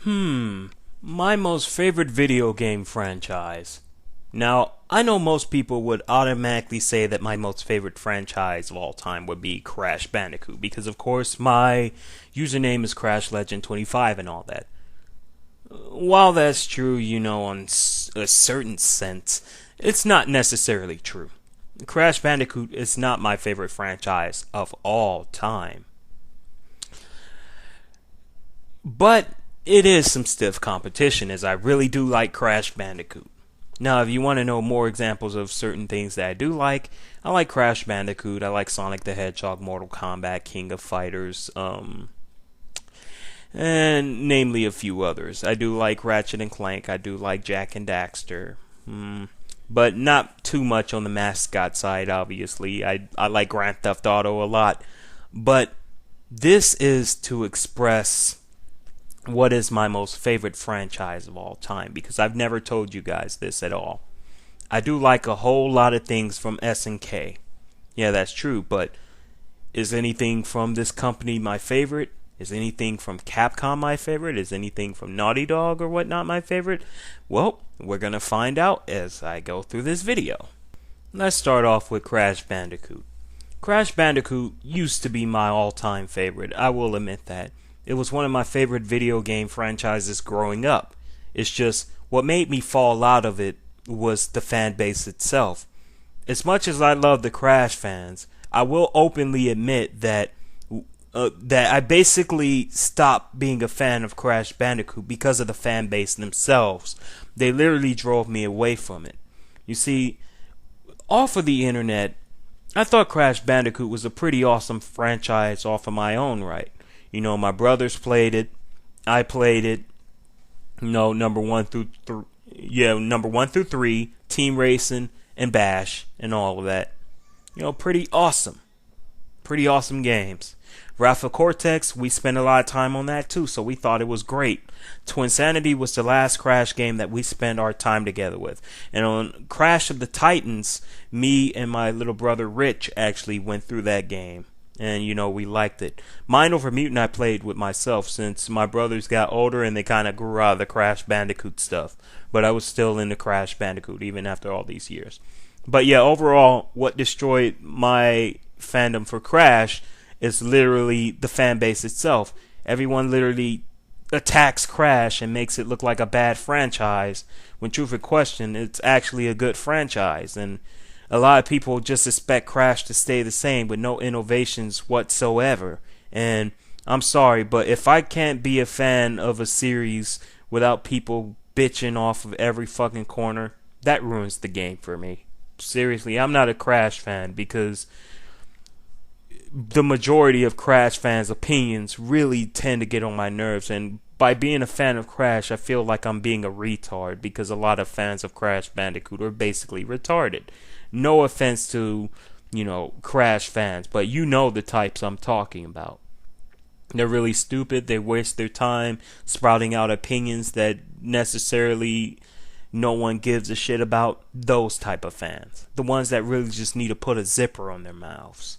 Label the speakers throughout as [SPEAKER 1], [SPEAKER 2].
[SPEAKER 1] My most favorite video game franchise. Now, I know most people would automatically say that my most favorite franchise of all time would be Crash Bandicoot because, of course, my username is CrashLegend25 and all that. While that's true, on a certain sense, it's not necessarily true. Crash Bandicoot is not my favorite franchise of all time. But it is some stiff competition, as I really do like Crash Bandicoot. Now, if you want to know more examples of certain things that I like Crash Bandicoot, I like Sonic the Hedgehog, Mortal Kombat, King of Fighters, and namely a few others. I do like Ratchet and Clank, I do like Jak and Daxter, but not too much on the mascot side, obviously. I like Grand Theft Auto a lot, but this is to express what is my most favorite franchise of all time, because I've never told you guys this at all. I do like a whole lot of things from SNK. Yeah, that's true, but is anything from this company my favorite? Is anything from Capcom my favorite? Is anything from Naughty Dog or whatnot my favorite? Well, we're going to find out as I go through this video. Let's start off with Crash Bandicoot. Crash Bandicoot used to be my all-time favorite, I will admit that. It was one of my favorite video game franchises growing up. It's just, what made me fall out of it was the fan base itself. As much as I love the Crash fans, I will openly admit that I basically stopped being a fan of Crash Bandicoot because of the fan base themselves. They literally drove me away from it. You see, off of the internet, I thought Crash Bandicoot was a pretty awesome franchise off of my own right. My brothers played it. I played it. Number 1 through 3, Team Racing and Bash and all of that. Pretty awesome. Pretty awesome games. Wrath of Cortex, we spent a lot of time on that too, so we thought it was great. Twinsanity was the last Crash game that we spent our time together with. And on Crash of the Titans, me and my little brother Rich actually went through that game. And, we liked it. Mind Over Mutant I played with myself since my brothers got older and they kind of grew out of the Crash Bandicoot stuff. But I was still into Crash Bandicoot even after all these years. But yeah, overall, what destroyed my fandom for Crash is literally the fan base itself. Everyone literally attacks Crash and makes it look like a bad franchise, when truth be questioned, it's actually a good franchise. And a lot of people just expect Crash to stay the same with no innovations whatsoever. And I'm sorry, but if I can't be a fan of a series without people bitching off of every fucking corner, that ruins the game for me. Seriously, I'm not a Crash fan because the majority of Crash fans' opinions really tend to get on my nerves. And by being a fan of Crash, I feel like I'm being a retard because a lot of fans of Crash Bandicoot are basically retarded. No offense to, Crash fans, but the types I'm talking about. They're really stupid. They waste their time sprouting out opinions that necessarily no one gives a shit about. Those type of fans. The ones that really just need to put a zipper on their mouths.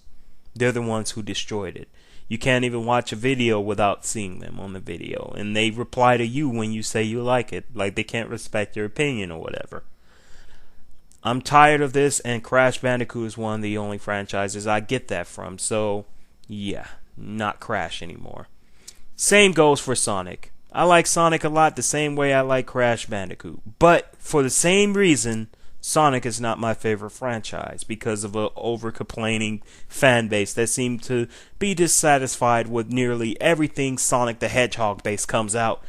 [SPEAKER 1] They're the ones who destroyed it. You can't even watch a video without seeing them on the video. And they reply to you when you say you like it. Like they can't respect your opinion or whatever. I'm tired of this, and Crash Bandicoot is one of the only franchises I get that from. So, yeah, not Crash anymore. Same goes for Sonic. I like Sonic a lot the same way I like Crash Bandicoot. But for the same reason, Sonic is not my favorite franchise because of a over-complaining fan base that seemed to be dissatisfied with nearly everything Sonic the Hedgehog base comes out.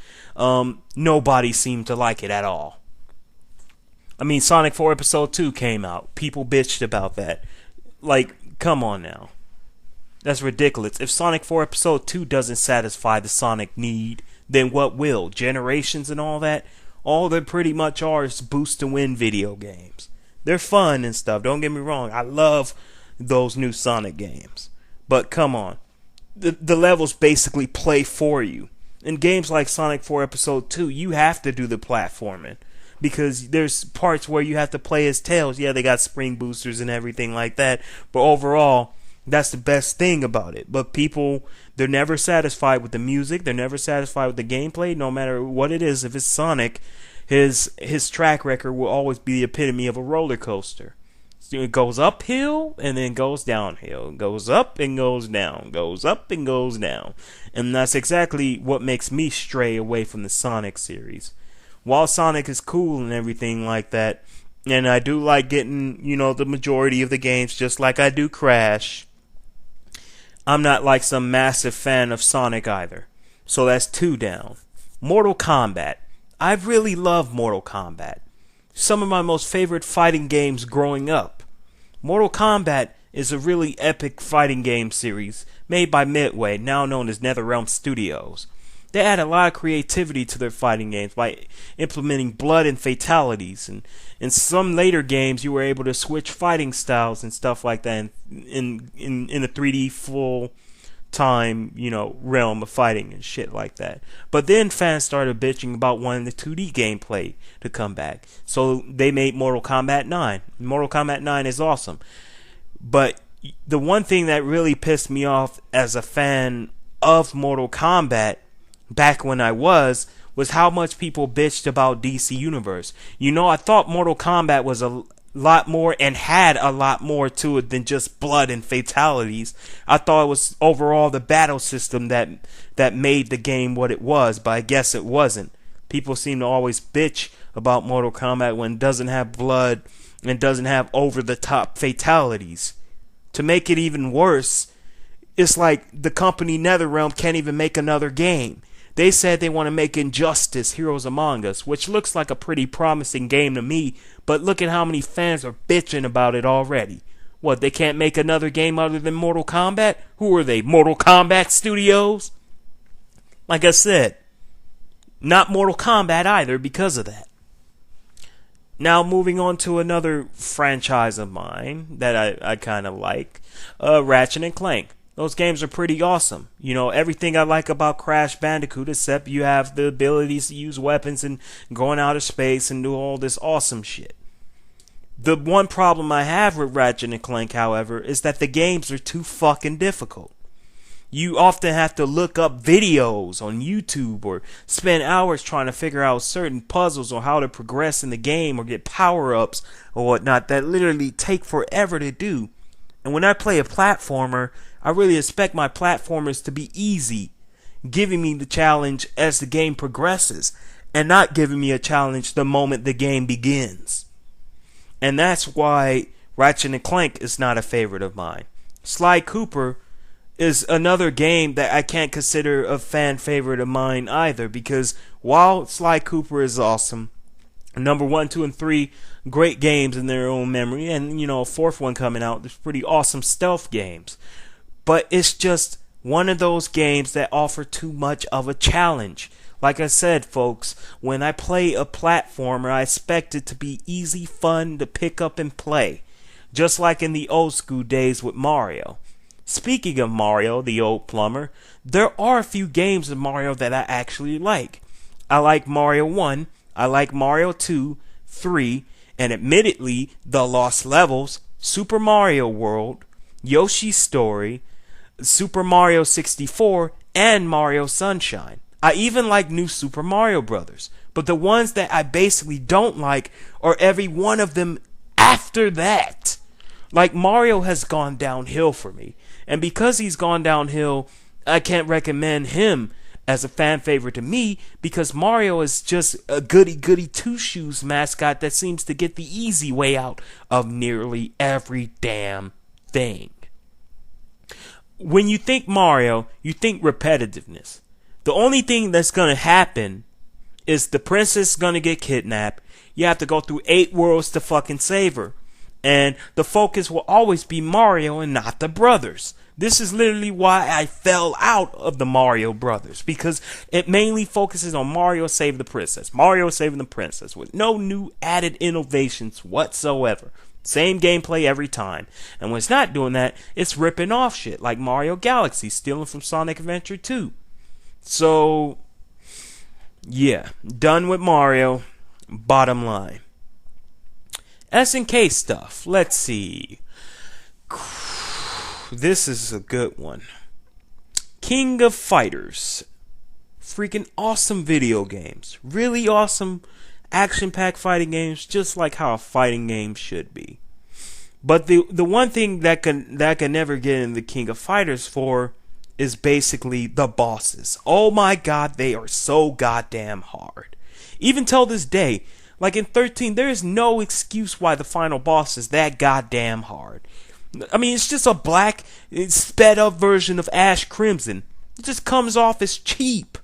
[SPEAKER 1] Nobody seemed to like it at all. I mean, Sonic 4 Episode 2 came out. People bitched about that. Like, come on now. That's ridiculous. If Sonic 4 Episode 2 doesn't satisfy the Sonic need, then what will? Generations and all that? All they pretty much are is boost to win video games. They're fun and stuff, don't get me wrong. I love those new Sonic games. But come on. The levels basically play for you. In games like Sonic 4 Episode 2, you have to do the platforming. Because there's parts where you have to play as Tails. Yeah, they got spring boosters and everything like that. But overall, That's the best thing about it. But people, they're never satisfied with the music. They're never satisfied with the gameplay. No matter what it is, if it's Sonic, his track record will always be the epitome of a roller coaster. So it goes uphill and then goes downhill. Goes up and goes down. Goes up and goes down. And that's exactly what makes me stray away from the Sonic series. While Sonic is cool and everything like that, and I do like getting, the majority of the games just like I do Crash, I'm not like some massive fan of Sonic either. So that's 2 down. Mortal Kombat. I really love Mortal Kombat. Some of my most favorite fighting games growing up. Mortal Kombat is a really epic fighting game series made by Midway, now known as NetherRealm Studios. They add a lot of creativity to their fighting games by implementing blood and fatalities. And in some later games, you were able to switch fighting styles and stuff like that in a 3D full time, realm of fighting and shit like that. But then fans started bitching about wanting the 2D gameplay to come back. So they made Mortal Kombat 9. Mortal Kombat 9 is awesome. But the one thing that really pissed me off as a fan of Mortal Kombat back when I was how much people bitched about DC Universe. I thought Mortal Kombat was a lot more and had a lot more to it than just blood and fatalities. I thought it was overall the battle system that made the game what it was, but I guess it wasn't. People seem to always bitch about Mortal Kombat when it doesn't have blood and doesn't have over-the-top fatalities. To make it even worse, it's like the company NetherRealm can't even make another game. They said they want to make Injustice Heroes Among Us, which looks like a pretty promising game to me, but look at how many fans are bitching about it already. What, they can't make another game other than Mortal Kombat? Who are they, Mortal Kombat Studios? Like I said, not Mortal Kombat either because of that. Now moving on to another franchise of mine that I kind of like, Ratchet and Clank. Those games are pretty awesome. Everything I like about Crash Bandicoot, except you have the abilities to use weapons and go in outer space and do all this awesome shit. The one problem I have with Ratchet and Clank, however, is that the games are too fucking difficult. You often have to look up videos on YouTube or spend hours trying to figure out certain puzzles or how to progress in the game or get power-ups or whatnot that literally take forever to do. And when I play a platformer, I really expect my platformers to be easy, giving me the challenge as the game progresses, and not giving me a challenge the moment the game begins. And that's why Ratchet and Clank is not a favorite of mine. Sly Cooper is another game that I can't consider a fan favorite of mine either, because while Sly Cooper is awesome, number 1, 2, and 3 great games in their own memory, and a 4th one coming out, there's pretty awesome stealth games. But it's just one of those games that offer too much of a challenge. Like I said, folks, when I play a platformer, I expect it to be easy, fun to pick up and play. Just like in the old school days with Mario. Speaking of Mario, the old plumber, there are a few games of Mario that I actually like. I like Mario 1, I like Mario 2, 3, and admittedly, The Lost Levels, Super Mario World, Yoshi's Story, Super Mario 64, and Mario Sunshine. I even like New Super Mario Brothers, but the ones that I basically don't like are every one of them after that. Like, Mario has gone downhill for me, and because he's gone downhill, I can't recommend him as a fan favorite to me, because Mario is just a goody-goody two-shoes mascot that seems to get the easy way out of nearly every damn thing. When you think Mario, you think repetitiveness. The only thing that's going to happen is the princess is going to get kidnapped. You have to go through 8 worlds to fucking save her. And the focus will always be Mario and not the brothers. This is literally why I fell out of the Mario Brothers, because it mainly focuses on Mario saving the princess. Mario saving the princess with no new added innovations whatsoever. Same gameplay every time. And when it's not doing that, it's ripping off shit like Mario Galaxy, stealing from Sonic Adventure 2. So, yeah, done with Mario. Bottom line. SNK stuff. Let's see. This is a good one. King of Fighters. Freaking awesome video games. Really awesome action-packed fighting games, just like how a fighting game should be. But the one thing that can never get in the King of Fighters for is basically the bosses. Oh my god, they are so goddamn hard. Even till this day, like in 13, there is no excuse why the final boss is that goddamn hard. I mean, it's just a black, sped up version of Ash Crimson. It just comes off as cheap.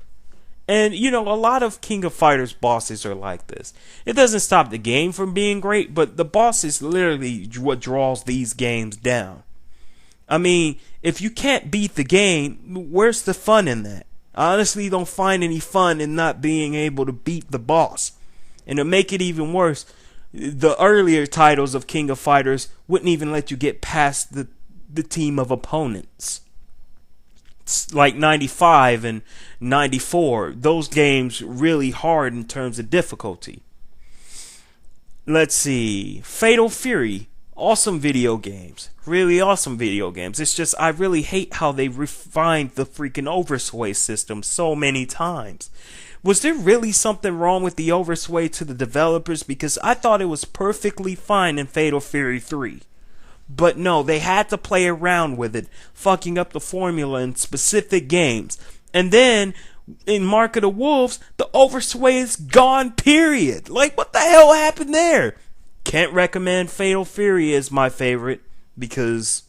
[SPEAKER 1] And, you know, a lot of King of Fighters bosses are like this. It doesn't stop the game from being great, but the boss is literally what draws these games down. I mean, if you can't beat the game, where's the fun in that? I honestly don't find any fun in not being able to beat the boss. And to make it even worse, the earlier titles of King of Fighters wouldn't even let you get past the team of opponents. Like 95 and 94, those games really hard in terms of difficulty. Let's see, Fatal Fury, awesome video games, really awesome video games. It's just I really hate how they refined the freaking oversway system so many times. Was there really something wrong with the oversway to the developers? Because I thought it was perfectly fine in Fatal Fury 3. But no, they had to play around with it, fucking up the formula in specific games. And then, in Mark of the Wolves, the oversway is gone, period. Like, what the hell happened there? Can't recommend Fatal Fury as my favorite, because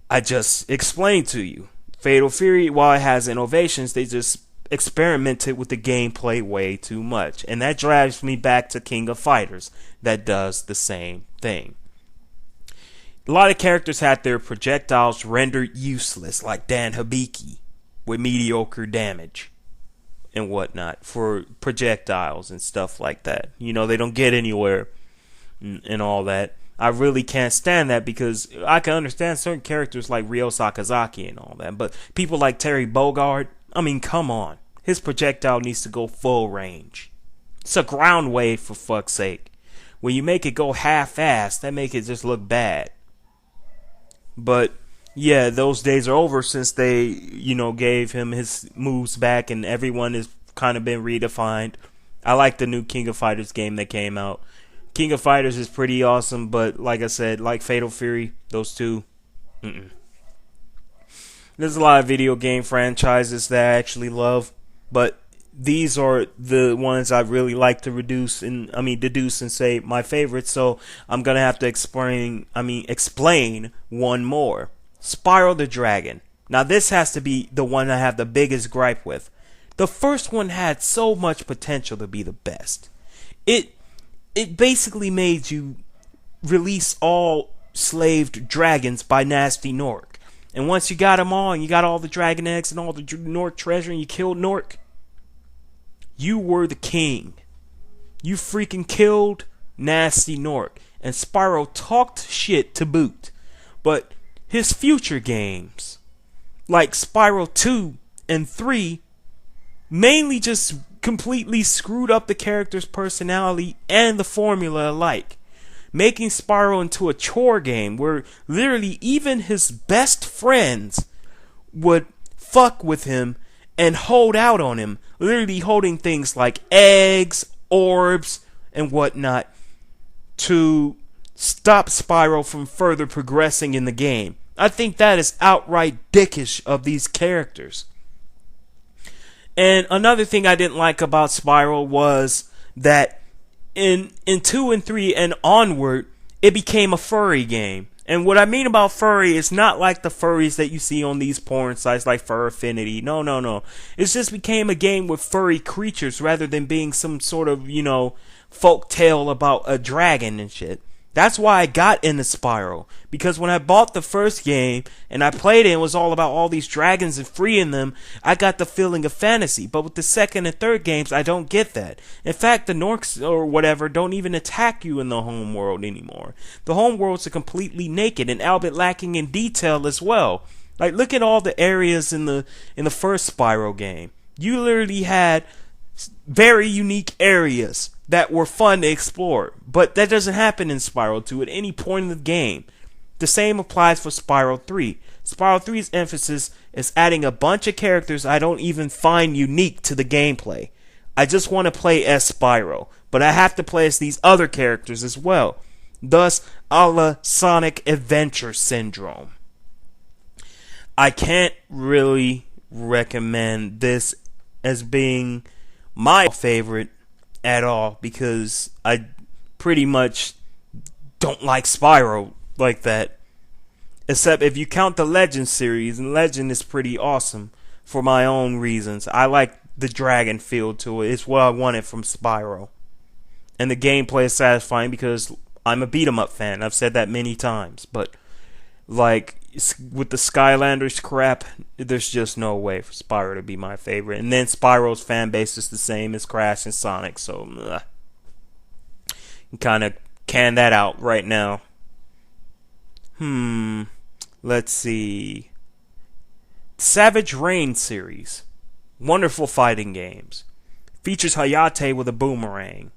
[SPEAKER 1] I just explained to you. Fatal Fury, while it has innovations, they just experimented with the gameplay way too much. And that drives me back to King of Fighters, that does the same thing. A lot of characters had their projectiles rendered useless, like Dan Hibiki, with mediocre damage and whatnot for projectiles and stuff like that. You know, they don't get anywhere and all that. I really can't stand that, because I can understand certain characters like Ryo Sakazaki and all that, but people like Terry Bogard, I mean, come on. His projectile needs to go full range. It's a ground wave, for fuck's sake. When you make it go half-assed, that make it just look bad. But yeah, those days are over since they, you know, gave him his moves back and everyone has kind of been redefined. I like the new King of Fighters game that came out. King of Fighters is pretty awesome, but like I said, like Fatal Fury, those two, There's a lot of video game franchises that I actually love, but these are the ones I really like to deduce and say my favorites. So I'm gonna have to explain one more. Spyro the Dragon. Now this has to be the one I have the biggest gripe with. The first one had so much potential to be the best. It basically made you release all slaved dragons by Nasty Nork. And once you got them all, and you got all the dragon eggs and all the Nork treasure, and you killed Nork, you were the king. You freaking killed Nasty Nork. And Spyro talked shit to boot. But his future games, like Spyro 2 and 3, mainly just completely screwed up the character's personality and the formula alike, making Spyro into a chore game where literally even his best friends would fuck with him and hold out on him, literally holding things like eggs, orbs, and whatnot to stop Spyro from further progressing in the game. I think that is outright dickish of these characters. And another thing I didn't like about Spyro was that in 2 and 3 and onward, it became a furry game. And what I mean about furry is not like the furries that you see on these porn sites like Fur Affinity. No. It just became a game with furry creatures rather than being some sort of, folk tale about a dragon and shit. That's why I got into Spyro. Because when I bought the first game and I played it, it was all about all these dragons and freeing them. I got the feeling of fantasy. But with the second and third games, I don't get that. In fact, the Norks or whatever don't even attack you in the home world anymore. The home worlds are completely naked and albeit lacking in detail as well. Like, look at all the areas in the first Spyro game. You literally had very unique areas that were fun to explore, but that doesn't happen in Spyro 2 at any point in the game. The same applies for Spyro 3. Spyro 3's emphasis is adding a bunch of characters I don't even find unique to the gameplay. I just want to play as Spyro, but I have to play as these other characters as well. Thus, a la Sonic Adventure Syndrome. I can't really recommend this as being my favorite at all, because I pretty much don't like Spyro like that. Except if you count the Legend series, and Legend is pretty awesome for my own reasons. I like the dragon feel to it. It's what I wanted from Spyro. And the gameplay is satisfying because I'm a beat 'em up fan. I've said that many times. But like with the Skylanders crap, there's just no way for Spyro to be my favorite. And then Spyro's fan base is the same as Crash and Sonic, so kind of can that out right now. Let's see. Savage Rain series. Wonderful fighting games. Features Hayate with a boomerang.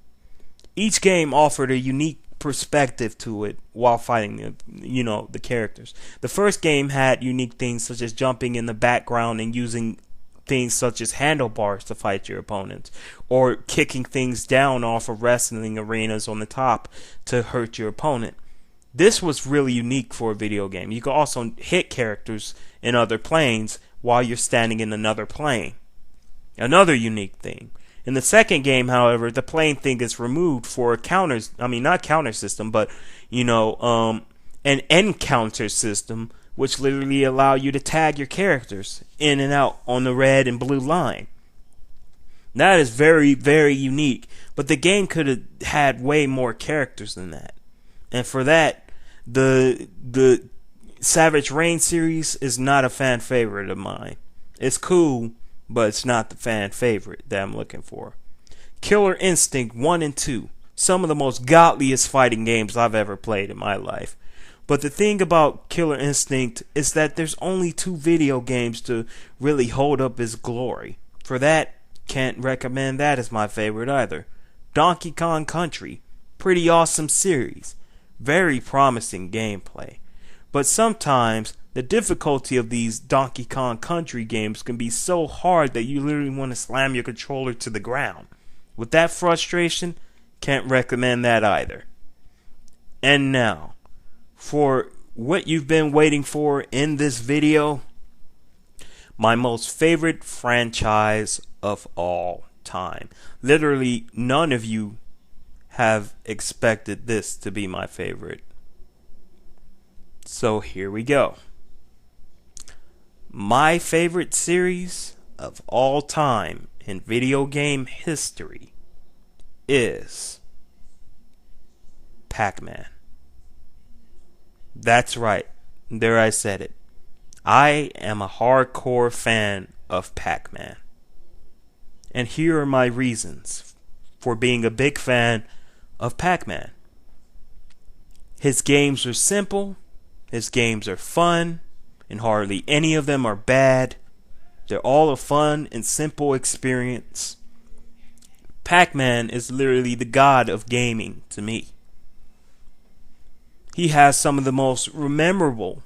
[SPEAKER 1] Each game offered a unique perspective to it while fighting the characters. The first game had unique things such as jumping in the background and using things such as handlebars to fight your opponents, or kicking things down off of wrestling arenas on the top to hurt your opponent. This was really unique for a video game. You could also hit characters in other planes while you're standing in another plane. Another unique thing. In the second game, however, the plane thing is removed for not counter system, but an encounter system, which literally allow you to tag your characters in and out on the red and blue line. That is very, very unique, but the game could have had way more characters than that. And for that, the Savage Rain series is not a fan favorite of mine. It's cool, but it's not the fan favorite that I'm looking for. Killer Instinct 1 and 2. Some of the most godliest fighting games I've ever played in my life. But the thing about Killer Instinct is that there's only 2 video games to really hold up its glory. For that, can't recommend that as my favorite either. Donkey Kong Country. Pretty awesome series. Very promising gameplay. But sometimes the difficulty of these Donkey Kong Country games can be so hard that you literally want to slam your controller to the ground. With that frustration, can't recommend that either. And now, for what you've been waiting for in this video, my most favorite franchise of all time. Literally, none of you have expected this to be my favorite. So here we go. My favorite series of all time in video game history is Pac-Man. That's right. There, I said it. I am a hardcore fan of Pac-Man. And here are my reasons for being a big fan of Pac-Man. His games are simple. His games are fun. And hardly any of them are bad. They're all a fun and simple experience. Pac-Man is literally the god of gaming to me. He has some of the most memorable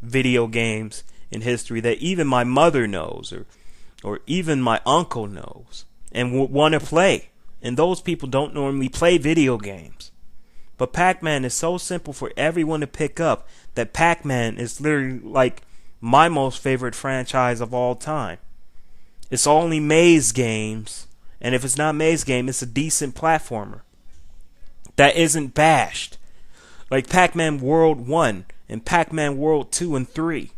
[SPEAKER 1] video games in history that even my mother knows, or even my uncle knows, and would want to play. And those people don't normally play video games. But Pac-Man is so simple for everyone to pick up that Pac-Man is literally like my most favorite franchise of all time. It's only maze games, and if it's not maze game, it's a decent platformer that isn't bashed. Like Pac-Man World 1 and Pac-Man World 2 and 3.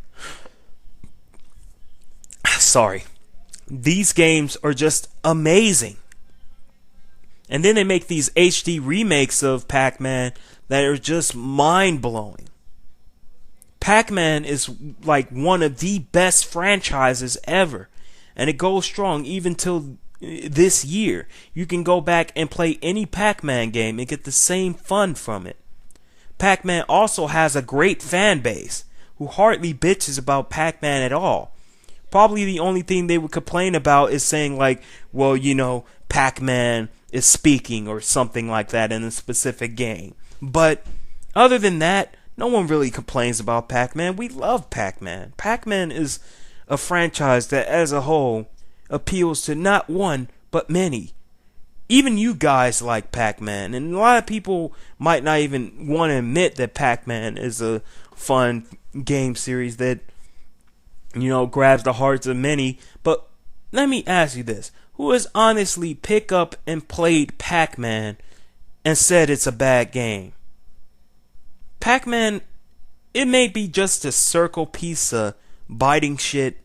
[SPEAKER 1] Sorry. These games are just amazing. And then they make these HD remakes of Pac-Man that are just mind-blowing. Pac-Man is like one of the best franchises ever. And it goes strong even till this year. You can go back and play any Pac-Man game and get the same fun from it. Pac-Man also has a great fan base who hardly bitches about Pac-Man at all. Probably the only thing they would complain about is saying like, well, Pac-Man is speaking or something like that in a specific game. But other than that, No one really complains about Pac-Man. We love Pac-Man. Pac-Man is a franchise that as a whole appeals to not one but many. Even you guys like Pac-Man, and a lot of people might not even want to admit that Pac-Man is a fun game series that, grabs the hearts of many. But let me ask you this. Who has honestly picked up and played Pac-Man and said it's a bad game? Pac-Man, it may be just a circle piece of biting shit,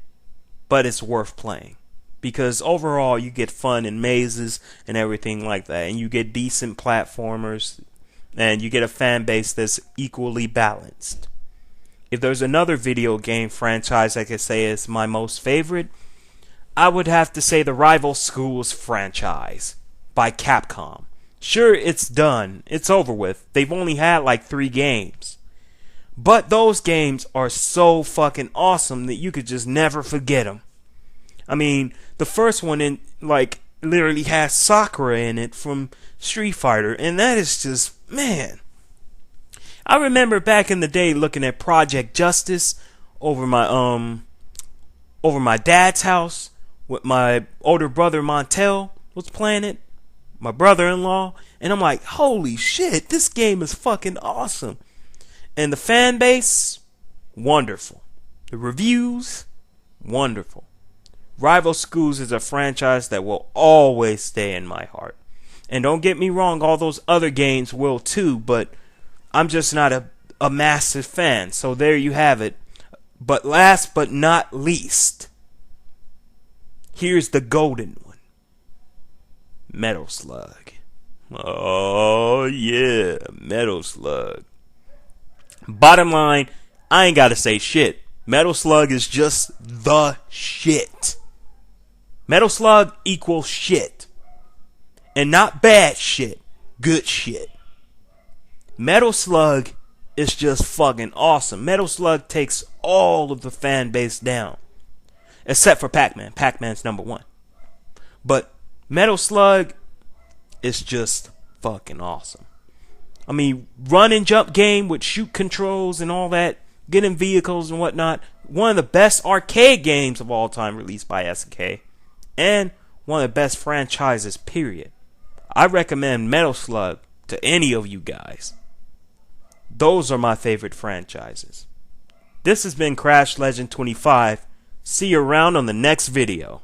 [SPEAKER 1] but it's worth playing. Because overall, you get fun in mazes and everything like that. And you get decent platformers. And you get a fan base that's equally balanced. If there's another video game franchise I could say is my most favorite, I would have to say the Rival Schools franchise by Capcom. Sure, it's done. It's over with. They've only had like 3 games. But those games are so fucking awesome that you could just never forget them. I mean, the first one literally has Sakura in it from Street Fighter, and that is just, man. I remember back in the day looking at Project Justice over my dad's house with my older brother Montel was playing it, my brother-in-law, and I'm like, holy shit, this game is fucking awesome. And the fan base, wonderful. The reviews, wonderful. Rival Schools is a franchise that will always stay in my heart. And don't get me wrong, all those other games will too, but I'm just not a massive fan. So there you have it. But last but not least, here's the golden one. Metal Slug. Oh yeah, Metal Slug. Bottom line, I ain't gotta say shit. Metal Slug is just the shit. Metal Slug equals shit. And not bad shit. Good shit. Metal Slug is just fucking awesome. Metal Slug takes all of the fan base down. Except for Pac-Man. Pac-Man's number 1. But Metal Slug is just fucking awesome. I mean, run and jump game with shoot controls and all that. Get in vehicles and whatnot. One of the best arcade games of all time released by SNK. And one of the best franchises, period. I recommend Metal Slug to any of you guys. Those are my favorite franchises. This has been Crash Legend 25. See you around on the next video.